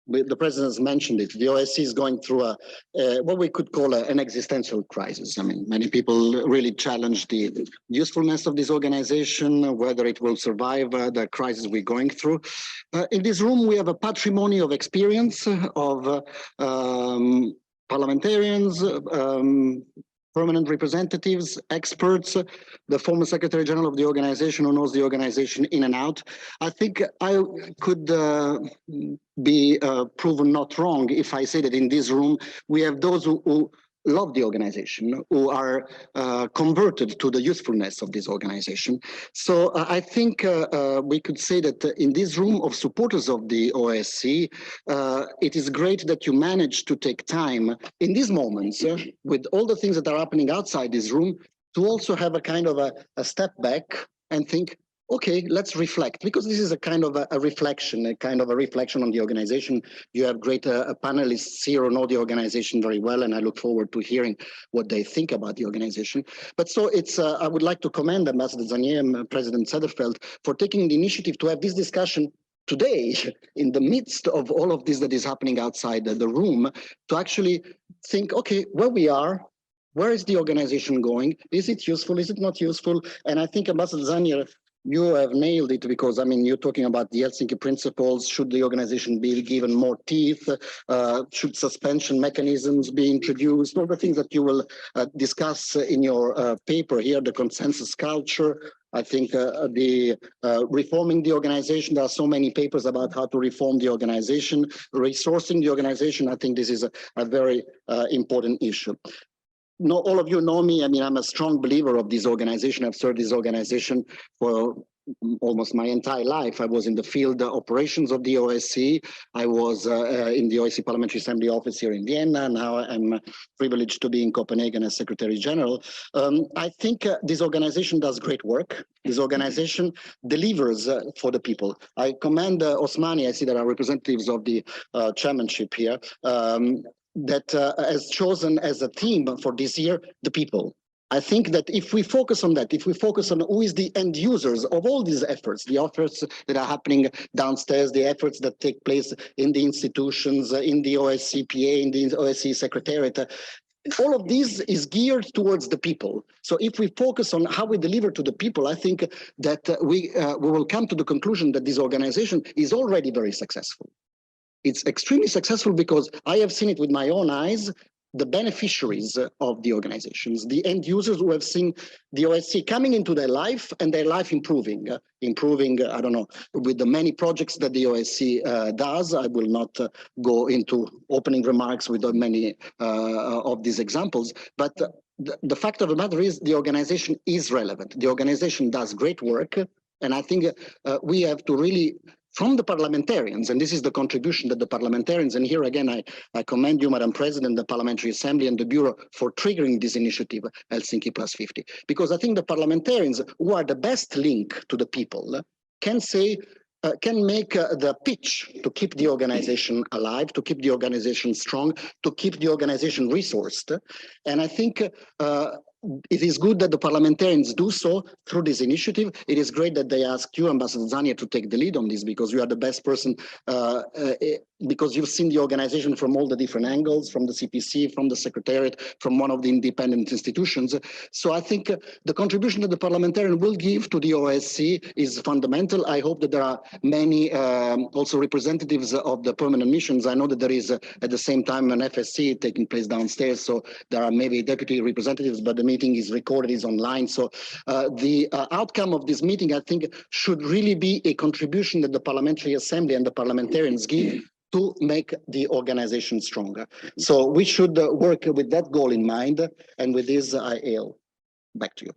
The President has mentioned it. The OSCE is going through what we could call an existential crisis. I mean, many people really challenge the usefulness of this organization, whether it will survive the crisis we're going through. In this room, we have a patrimony of experience of parliamentarians, permanent representatives, experts, the former Secretary General of the organization who knows the organization in and out. I think I could be proven not wrong if I say that in this room we have those who love the organization, who are converted to the usefulness of this organization. So I think we could say that in this room of supporters of the OSCE, it is great that you managed to take time in these moments, with all the things that are happening outside this room, to also have a kind of a step back and think, okay, let's reflect, because this is a kind of a reflection on the organization. You have great panelists here who know the organization very well, and I look forward to hearing what they think about the organization. But so it's, I would like to commend Ambassador Zanier and President Sederfeld for taking the initiative to have this discussion today, in the midst of all of this that is happening outside the room, to actually think, okay, where we are, where is the organization going? Is it useful? Is it not useful? And I think Ambassador Zanier, you have nailed it, because I mean, you're talking about the Helsinki principles. Should the organization be given more teeth? Should suspension mechanisms be introduced? All the things that you will discuss in your paper here, the consensus culture. I think reforming the organization, there are so many papers about how to reform the organization, resourcing the organization. I think this is a very important issue. No, all of you know me. I mean, I'm a strong believer of this organization. I've served this organization for almost my entire life. I was in the field operations of the OSCE. I was in the OSCE Parliamentary Assembly office here in Vienna. Now I'm privileged to be in Copenhagen as Secretary General. I think this organization does great work. This organization delivers for the people. I commend Osmani. I see there are representatives of the chairmanship here. That has chosen as a theme for this year, the people. I think that if we focus on that, if we focus on who is the end users of all these efforts, the efforts that are happening downstairs, the efforts that take place in the institutions, in the OSCE-PA, in the OSCE Secretariat, all of this is geared towards the people. So if we focus on how we deliver to the people, I think that we will come to the conclusion that this organization is already very successful. It's extremely successful because I have seen it with my own eyes, the beneficiaries of the organizations, the end users who have seen the OSCE coming into their life and their life improving, I don't know, with the many projects that the OSCE does. I will not go into opening remarks with many of these examples, but the fact of the matter is the organization is relevant. The organization does great work, and I think we have to really, from the parliamentarians, and this is the contribution that the parliamentarians, and here again, I commend you, Madam President, the Parliamentary Assembly and the Bureau for triggering this initiative, Helsinki Plus 50, because I think the parliamentarians, who are the best link to the people, can say, can make the pitch to keep the organization alive, to keep the organization strong, to keep the organization resourced. And I think it is good that the parliamentarians do so through this initiative. It is great that they asked you, Ambassador Zanier, to take the lead on this, because you are the best person, because you've seen the organization from all the different angles, from the CPC, from the Secretariat, from one of the independent institutions. So I think the contribution that the parliamentarian will give to the OSCE is fundamental. I hope that there are many also representatives of the permanent missions. I know that there is at the same time an FSC taking place downstairs, so there are maybe deputy representatives, but the meeting is recorded, is online. So the outcome of this meeting, I think, should really be a contribution that the Parliamentary Assembly and the parliamentarians give to make the organization stronger. So we should work with that goal in mind. And with this, I yield back to you.